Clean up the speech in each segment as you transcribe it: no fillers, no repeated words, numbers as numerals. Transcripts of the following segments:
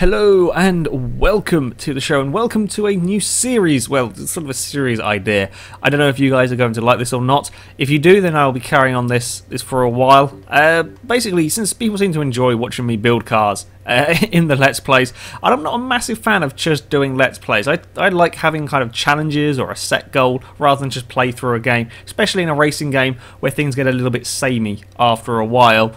Hello and welcome to the show, and welcome to a new series. Well, it's sort of a series idea. I don't know if you guys are going to like this or not. If you do, then I'll be carrying on this for a while. Basically, since people seem to enjoy watching me build cars in the Let's Plays, I'm not a massive fan of just doing Let's Plays. I like having kind of challenges or a set goal rather than just play through a game, especially in a racing game where things get a little bit samey after a while.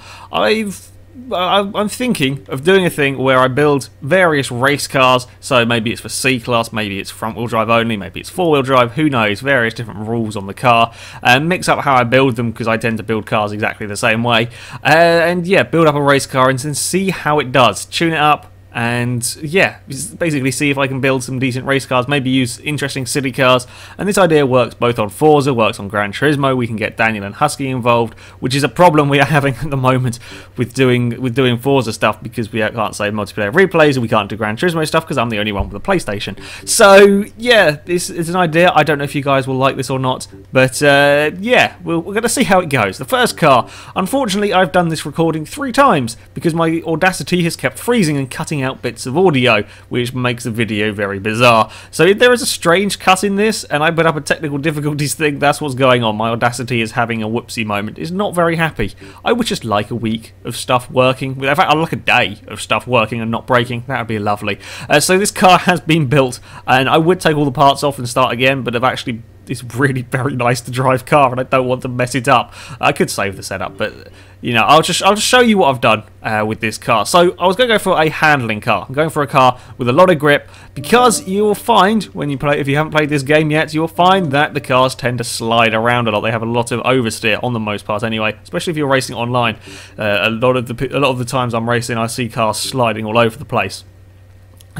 I'm thinking of doing a thing where I build various race cars, so maybe it's for C-Class, maybe it's front-wheel drive only, maybe it's four-wheel drive, who knows, various different rules on the car, and mix up how I build them, because I tend to build cars exactly the same way, and yeah, build up a race car and then see how it does, tune it up, and yeah, basically see if I can build some decent race cars, maybe use interesting city cars. And this idea works both on Forza, works on Gran Turismo. We can get Daniel and Husky involved, which is a problem we are having at the moment with doing Forza stuff, because we can't save multiplayer replays and we can't do Gran Turismo stuff because I'm the only one with a PlayStation. So yeah, this is an idea. I don't know if you guys will like this or not, but yeah, we're going to see how it goes. The first car, unfortunately, I've done this recording 3 times because my Audacity has kept freezing and cutting out bits of audio, which makes the video very bizarre. So there is a strange cut in this, and I put up a technical difficulties thing. That's what's going on. My Audacity is having a whoopsie moment. It's not very happy. I would just like a week of stuff working. In fact, I'd like a day of stuff working and not breaking. That would be lovely. So this car has been built, and I would take all the parts off and start again, but I've actually... It's really very nice to drive car, and I don't want to mess it up. I could save the setup, but you know, I'll just show you what I've done with this car. So I was going to go for a handling car. I'm going for a car with a lot of grip, because you will find when you play, if you haven't played this game yet, you'll find that the cars tend to slide around a lot. They have a lot of oversteer on the most part, anyway. Especially if you're racing online. A lot of the times I'm racing, I see cars sliding all over the place.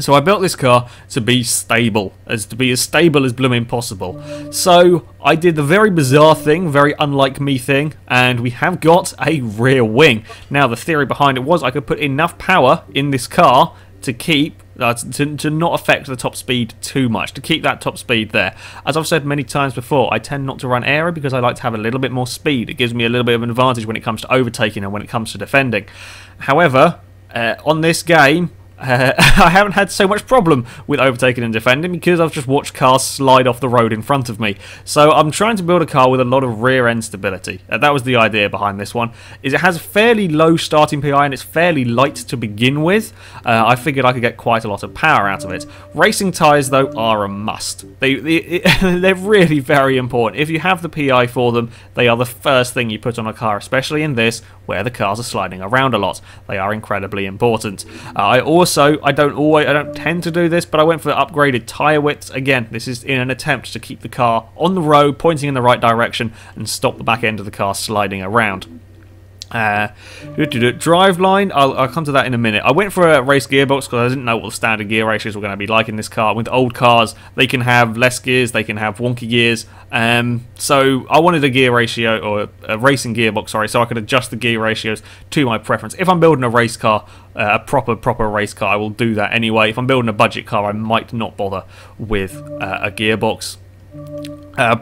So I built this car to be stable as blooming possible. So I did the very bizarre thing, very unlike me thing, and we have got a rear wing. Now the theory behind it was I could put enough power in this car to keep to not affect the top speed too much, to keep that top speed there. As I've said many times before, I tend not to run aero because I like to have a little bit more speed. It gives me a little bit of an advantage when it comes to overtaking and when it comes to defending. However, on this game, I haven't had so much problem with overtaking and defending because I've just watched cars slide off the road in front of me. So I'm trying to build a car with a lot of rear end stability. That was the idea behind this one. Is it has a fairly low starting PI and it's fairly light to begin with. I figured I could get quite a lot of power out of it. Racing tyres though are a must. They're really very important. If you have the PI for them, they are the first thing you put on a car, especially in this where the cars are sliding around a lot. They are incredibly important. I don't tend to do this, but I went for upgraded tyre widths. Again, this is in an attempt to keep the car on the road, pointing in the right direction, and stop the back end of the car sliding around. Driveline, I'll come to that in a minute. I went for a race gearbox because I didn't know what the standard gear ratios were going to be like in this car. With old cars, they can have less gears, they can have wonky gears. So I wanted a gear ratio, or a racing gearbox, sorry, so I could adjust the gear ratios to my preference. If I'm building a race car, a proper race car, I will do that anyway. If I'm building a budget car, I might not bother with a gearbox.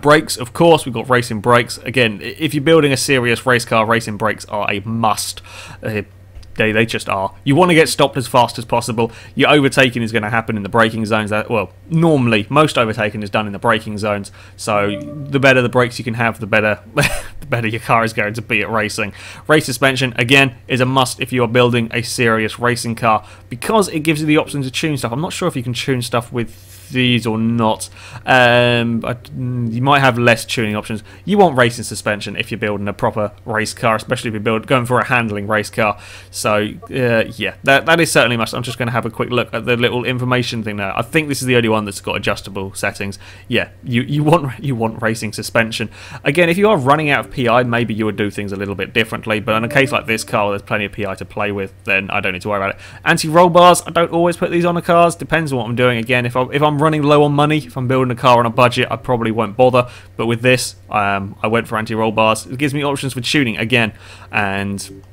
Brakes, of course, we've got racing brakes. Again, if you're building a serious race car, racing brakes are a must. They just are. You want to get stopped as fast as possible. Your overtaking is going to happen in the braking zones. Well, normally, most overtaking is done in the braking zones. So the better the brakes you can have, the better the better your car is going to be at racing. Race suspension, again, is a must if you are building a serious racing car, because it gives you the option to tune stuff. I'm not sure if you can tune stuff with these or not. You might have less tuning options. You want racing suspension if you're building a proper race car, especially if you're going for a handling race car. So yeah, that is certainly must. I'm just going to have a quick look at the little information thing now. I think this is the only one that's got adjustable settings. Yeah, you want racing suspension. Again, if you are running out of PI, maybe you would do things a little bit differently. But in a case like this car, there's plenty of PI to play with. Then I don't need to worry about it. Anti-roll bars, I don't always put these on the cars. Depends on what I'm doing. Again, if I'm running low on money, if I'm building a car on a budget, I probably won't bother. But with this, I went for anti-roll bars. It gives me options for tuning again, and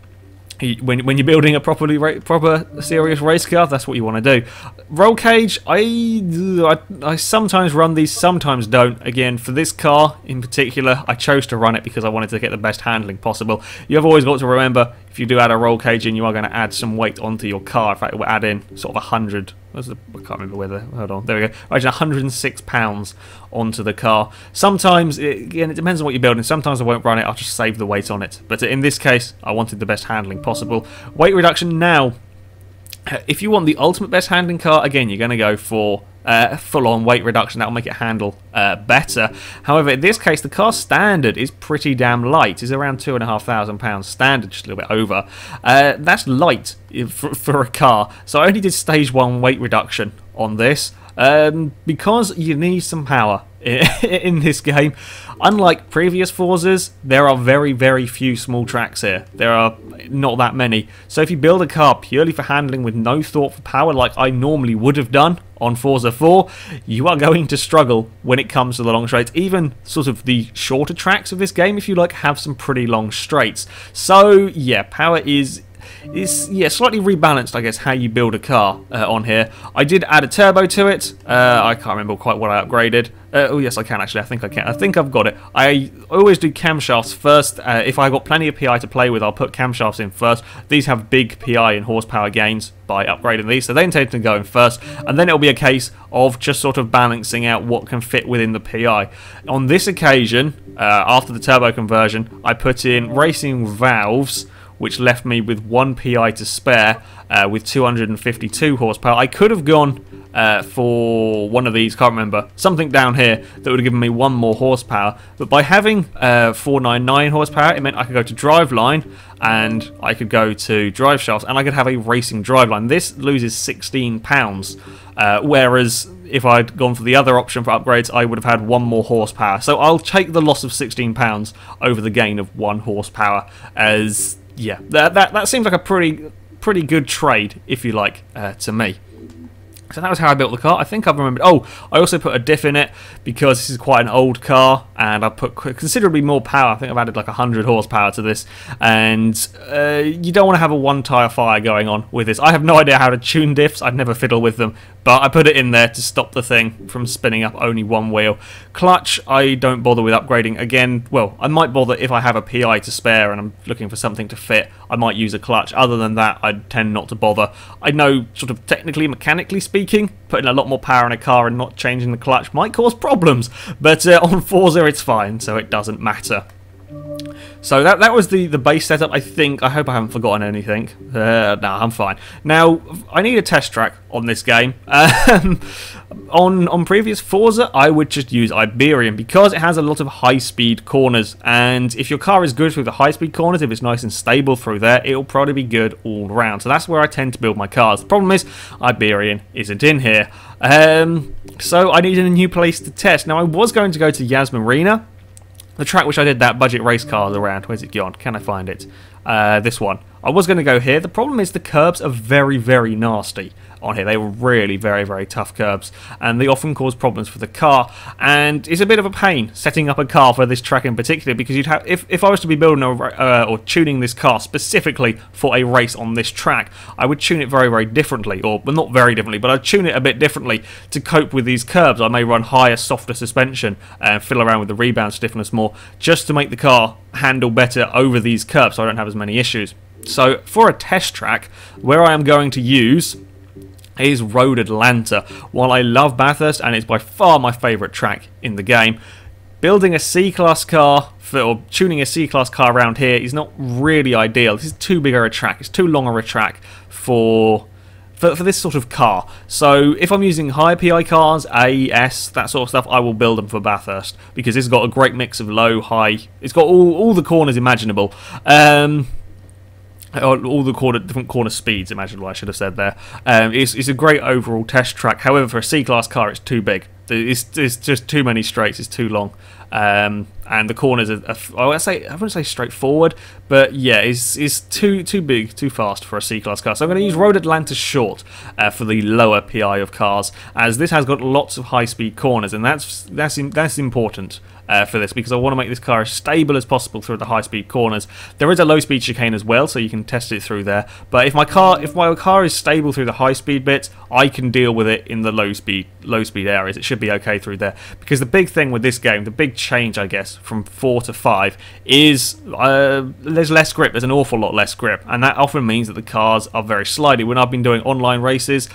when you're building a proper serious race car, that's what you want to do. Roll cage, I sometimes run these, sometimes don't. Again, for this car in particular, I chose to run it because I wanted to get the best handling possible. You have always got to remember, if you do add a roll cage in, you are going to add some weight onto your car. In fact, it will add in sort of 100. I can't remember where the. Hold on, there we go. Right, 106 pounds onto the car. Sometimes, again, it depends on what you're building. Sometimes I won't run it. I'll just save the weight on it. But in this case, I wanted the best handling possible. Weight reduction now. If you want the ultimate best handling car, again, you're going to go for full-on weight reduction. That will make it handle better. However, in this case, the car standard is pretty damn light. It's around £2,500 standard, just a little bit over. That's light for a car. So I only did stage 1 weight reduction on this because you need some power in this game. Unlike previous Forzas, there are very, very few small tracks here. There are not that many. So if you build a car purely for handling with no thought for power, like I normally would have done on Forza 4, you are going to struggle when it comes to the long straights. Even sort of the shorter tracks of this game, if you like, have some pretty long straights. So yeah, power is slightly rebalanced, I guess, how you build a car on here. I did add a turbo to it. I can't remember quite what I upgraded. Oh yes, I can actually. I think I can. I think I've got it. I always do camshafts first. If I've got plenty of PI to play with, I'll put camshafts in first. These have big PI and horsepower gains by upgrading these, so they intend to go in first, and then it'll be a case of just sort of balancing out what can fit within the PI. On this occasion, after the turbo conversion, I put in racing valves, which left me with 1 PI to spare with 252 horsepower. I could have gone for one of these, can't remember, something down here that would have given me 1 more horsepower, but by having 499 horsepower, it meant I could go to driveline and I could go to drive shafts and I could have a racing driveline. This loses 16 pounds, whereas if I'd gone for the other option for upgrades, I would have had 1 more horsepower. So I'll take the loss of 16 pounds over the gain of 1 horsepower, as yeah, that seems like a pretty good trade, if you like, to me. So that was how I built the car. I think I've remembered. Oh, I also put a diff in it because this is quite an old car, and I put considerably more power. I think I've added like 100 horsepower to this, and you don't want to have a one-tire fire going on with this. I have no idea how to tune diffs. I'd never fiddle with them, but I put it in there to stop the thing from spinning up only 1 wheel. Clutch, I don't bother with upgrading. Again, well, I might bother if I have a PI to spare and I'm looking for something to fit. I might use a clutch. Other than that, I tend not to bother. I know, sort of technically, mechanically speaking, putting a lot more power in a car and not changing the clutch might cause problems, but on Forza it's fine, so it doesn't matter. So that was the base setup, I think. I hope I haven't forgotten anything. No, I'm fine. Now, I need a test track on this game. On previous Forza, I would just use Iberian because it has a lot of high-speed corners, and if your car is good through the high-speed corners, if it's nice and stable through there, it'll probably be good all around. So that's where I tend to build my cars. The problem is, Iberian isn't in here. So I needed a new place to test. Now, I was going to go to Yas Marina, the track which I did that budget race cars around. Where's it gone? Can I find it? This one. I was going to go here. The problem is the curbs are very, very nasty on here. They were really very, very tough curbs, and they often cause problems for the car, and it's a bit of a pain setting up a car for this track in particular, because you'd have, if I was to be building or tuning this car specifically for a race on this track, I would tune it very, very differently, or well, not very differently, but I'd tune it a bit differently to cope with these curbs. I may run higher, softer suspension and fiddle around with the rebound stiffness more, just to make the car handle better over these curbs so I don't have as many issues. So for a test track, where I am going to use is Road Atlanta. While I love Bathurst and it's by far my favourite track in the game, building a C-Class car or tuning a C-Class car around here is not really ideal. This is too big of a track. It's too long of a track for this sort of car. So if I'm using high PI cars, AES, that sort of stuff, I will build them for Bathurst, because it's got a great mix of low, high. It's got all the corners imaginable. All the different corner speeds imaginable, I should have said there. It's a great overall test track. However, for a C-Class car, it's too big. It's just too many straights. It's too long. And the corners are I wouldn't say straightforward, but yeah, it's too big, too fast for a C-Class car. So I'm going to use Road Atlanta Short for the lower PI of cars, as this has got lots of high-speed corners, and that's important for this, because I want to make this car as stable as possible through the high-speed corners. There is a low-speed chicane as well, so you can test it through there. But if my car is stable through the high-speed bits, I can deal with it in the low-speed areas. It should be okay through there, because the big thing with this game, the big change, I guess, from 4 to 5 is there's less grip. There's an awful lot less grip, and that often means that the cars are very slidey. When I've been doing online races,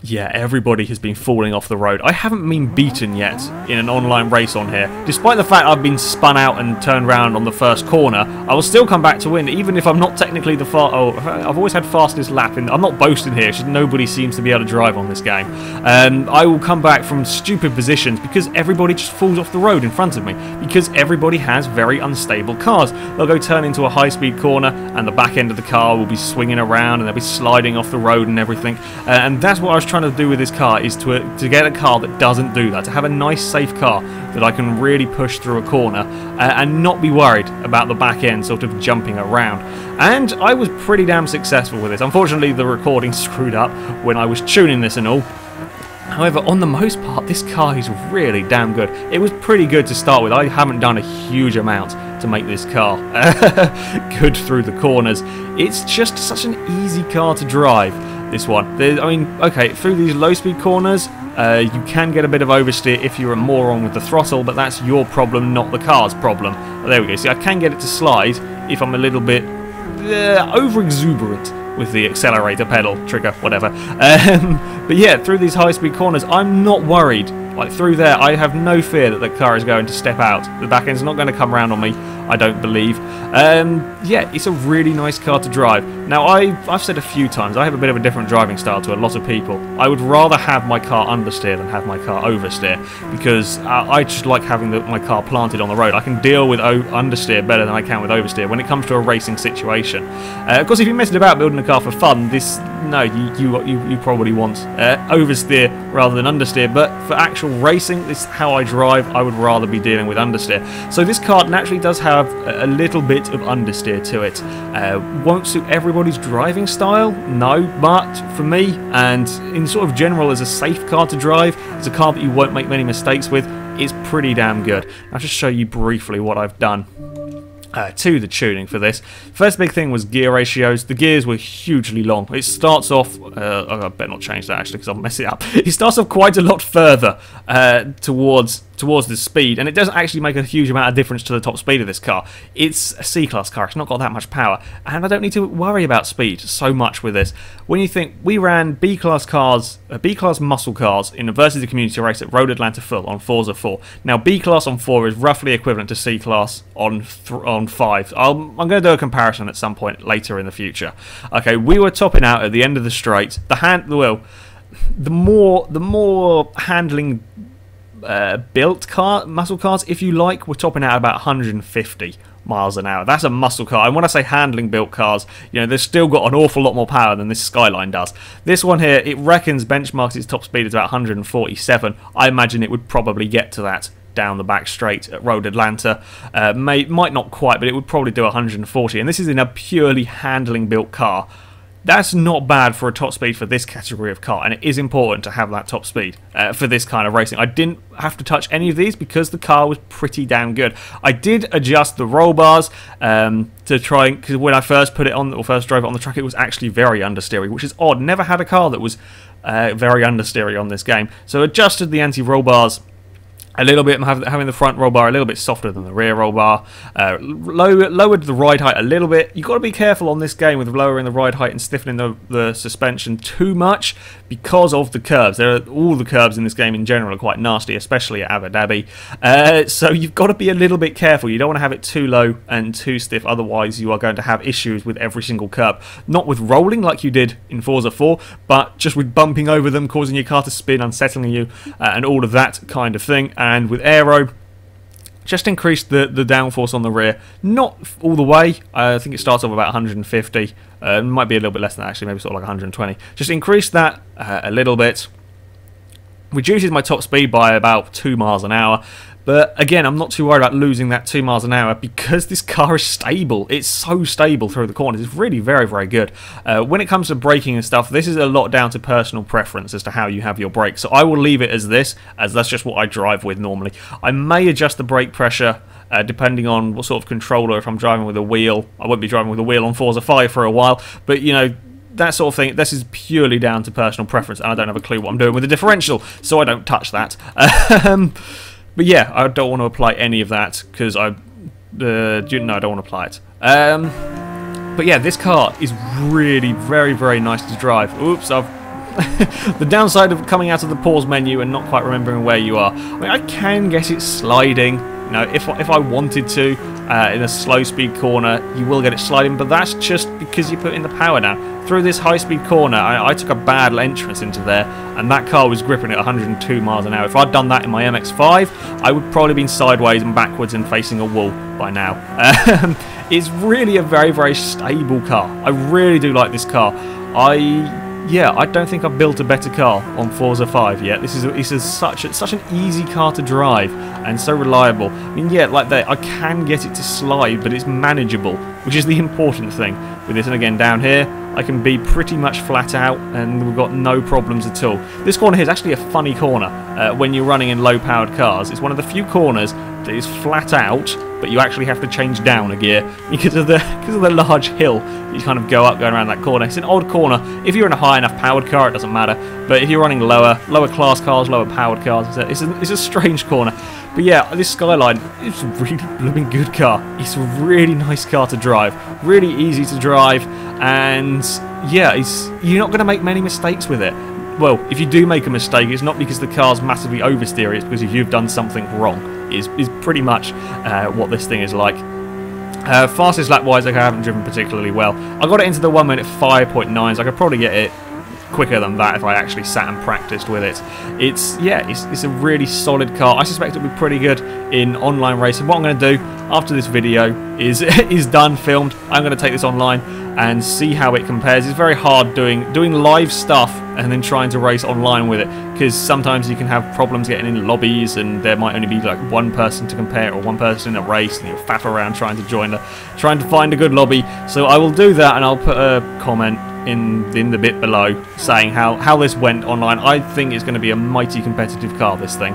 yeah, everybody has been falling off the road. I haven't been beaten yet in an online race on here. Despite the fact I've been spun out and turned around on the first corner, I will still come back to win, even if I'm not technically the I've always had fastest lap, and I'm not boasting here, it's just nobody seems to be able to drive on this game. I will come back from stupid positions because everybody just falls off the road in front of me, because everybody has very unstable cars. They'll go turn into a high-speed corner, and the back end of the car will be swinging around, and they'll be sliding off the road and everything. And that's what I was trying to do with this car, is to get a car that doesn't do that, to have a nice safe car that I can really push through a corner and not be worried about the back end sort of jumping around. And I was pretty damn successful with this. Unfortunately, the recording screwed up when I was tuning this and all. However, on the most part, this car is really damn good. It was pretty good to start with. I haven't done a huge amount to make this car good through the corners. It's just such an easy car to drive, this one. I mean, okay, through these low-speed corners, you can get a bit of oversteer if you're a moron with the throttle, but that's your problem, not the car's problem. There we go. See, I can get it to slide if I'm a little bit over-exuberant with the accelerator pedal, trigger, whatever. But yeah, through these high-speed corners, I'm not worried. Like, through there, I have no fear that the car is going to step out. The back end's not going to come around on me, I don't believe. Yeah, it's a really nice car to drive. Now, I've said a few times, I have a bit of a different driving style to a lot of people. I would rather have my car understeer than have my car oversteer, because I just like having my car planted on the road. I can deal with understeer better than I can with oversteer when it comes to a racing situation. Of course, if you're messing about building a car for fun, you probably want oversteer rather than understeer, but for actual racing, this is how I drive, I would rather be dealing with understeer. So this car naturally does have a little bit of understeer to it. Won't suit everybody's driving style, no, but for me, and in sort of general as a safe car to drive, as a car that you won't make many mistakes with, it's pretty damn good. I'll just show you briefly what I've done to the tuning for this. First big thing was gear ratios. The gears were hugely long. It starts off, I better not change that actually because I'll mess it up. It starts off quite a lot further towards the speed, and it doesn't actually make a huge amount of difference to the top speed of this car. It's a C-Class car, it's not got that much power, and I don't need to worry about speed so much with this. When you think, we ran B-Class cars, B-Class muscle cars in versus the community race at Road Atlanta Full on Forza 4. Now B-Class on 4 is roughly equivalent to C-Class on 5. I'm going to do a comparison at some point later in the future. Okay, we were topping out at the end of the straight. The more handling built muscle cars, if you like, we're topping out at about 150 miles an hour. That's a muscle car, and when I say handling built cars, you know, they've still got an awful lot more power than this Skyline does. This one here, it reckons benchmarks its top speed is about 147. I imagine it would probably get to that down the back straight at Road Atlanta. Might not quite, but it would probably do 140, and this is in a purely handling built car. That's not bad for a top speed for this category of car, and it is important to have that top speed for this kind of racing. I didn't have to touch any of these because the car was pretty damn good. I did adjust the roll bars to try, because when I first put it on, or first drove it on the track, it was actually very understeery, which is odd. Never had a car that was very understeery on this game. So adjusted the anti-roll bars a little bit, having the front roll bar a little bit softer than the rear roll bar. Lowered the ride height a little bit. You've got to be careful on this game with lowering the ride height and stiffening the suspension too much because of the curves. All the curves in this game in general are quite nasty, especially at Abu Dhabi. So you've got to be a little bit careful. You don't want to have it too low and too stiff, otherwise you are going to have issues with every single curve. Not with rolling like you did in Forza 4, but just with bumping over them, causing your car to spin, unsettling you, and all of that kind of thing. And with aero, just increased the downforce on the rear, not all the way. I think it starts off about 150, might be a little bit less than that actually, maybe sort of like 120. Just increased that a little bit, reduces my top speed by about 2 miles an hour. But again, I'm not too worried about losing that 2 miles an hour because this car is stable. It's so stable through the corners. It's really very, very good. When it comes to braking and stuff, this is a lot down to personal preference as to how you have your brakes. So I will leave it as this, as that's just what I drive with normally. I may adjust the brake pressure depending on what sort of controller. If I'm driving with a wheel, I won't be driving with a wheel on Forza 5 for a while. But, you know, that sort of thing, this is purely down to personal preference, and I don't have a clue what I'm doing with the differential, so I don't touch that. But yeah, I don't want to apply any of that because no, I don't want to apply it. But yeah, this car is really very, very nice to drive. Oops, the downside of coming out of the pause menu and not quite remembering where you are. I mean, I can get it sliding. You know, if I wanted to, in a slow speed corner, you will get it sliding, but that's just because you put in the power now. Through this high speed corner, I took a bad entrance into there, and that car was gripping at 102 miles an hour. If I'd done that in my MX-5, I would probably been sideways and backwards and facing a wall by now. It's really a very, very stable car. I really do like this car. I don't think I've built a better car on Forza 5 yet. This is such an easy car to drive and so reliable. I mean, yeah, like that, I can get it to slide, but it's manageable, which is the important thing with this. And again, down here, I can be pretty much flat out, and we've got no problems at all. This corner here is actually a funny corner when you're running in low-powered cars. It's one of the few corners that is flat out, but you actually have to change down a gear because of the large hill that you kind of go up going around that corner. It's an odd corner. If you're in a high enough powered car, it doesn't matter. But if you're running lower class cars, lower powered cars, it's a strange corner. But yeah, this Skyline is a really blooming good car. It's a really nice car to drive, really easy to drive, and yeah, you're not going to make many mistakes with it. Well, if you do make a mistake, it's not because the car's massively oversteering, it's because if you've done something wrong. Is pretty much what this thing is like. Fastest lap wise, I haven't driven particularly well. I got it into the 1 minute 5.9, so I could probably get it quicker than that if I actually sat and practiced with it. It's a really solid car. I suspect it'll be pretty good in online racing. What I'm going to do after this video is done, filmed, I'm going to take this online and see how it compares. It's very hard doing live stuff and then trying to race online with it, because sometimes you can have problems getting in lobbies and there might only be like one person to compare or one person in a race, and you'll faff around trying to find a good lobby. So I will do that, and I'll put a comment in the bit below saying how this went online. I think it's going to be a mighty competitive car, this thing.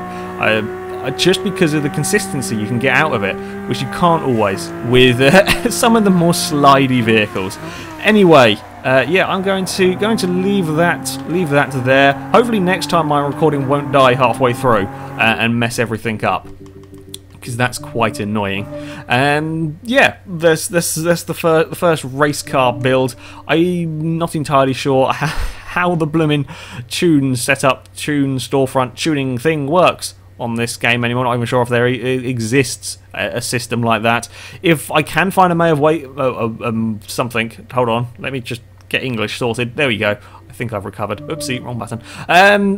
Just because of the consistency you can get out of it, which you can't always with some of the more slidey vehicles. Anyway, yeah, I'm going to leave that there. Hopefully next time my recording won't die halfway through and mess everything up, because that's quite annoying. Yeah, that's the first race car build. I'm not entirely sure how the blooming tune storefront tuning thing works on this game anymore. Not even sure if there exists a system like that. If I can find a way of something, hold on, let me just get English sorted. There we go. I think I've recovered. Oopsie, wrong button.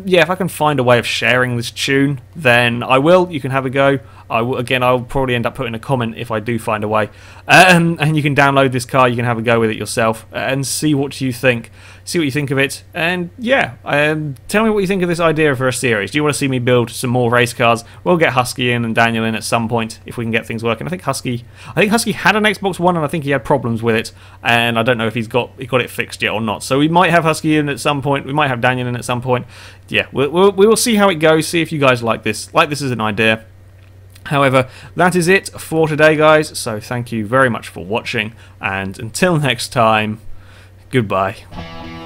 Yeah, if I can find a way of sharing this tune, then I will. You can have a go. Again, I'll probably end up putting a comment if I do find a way. And you can download this car. You can have a go with it yourself and see what you think. See what you think of it. And yeah, tell me what you think of this idea for a series. Do you want to see me build some more race cars? We'll get Husky in and Daniel in at some point if we can get things working. I think Husky had an Xbox One, and I think he had problems with it. And I don't know if he got it fixed yet or not. So we might have Husky in at some point. We might have Daniel in at some point. Yeah, we will see how it goes. See if you guys like this as an idea. However, that is it for today, guys. So thank you very much for watching, and until next time, goodbye.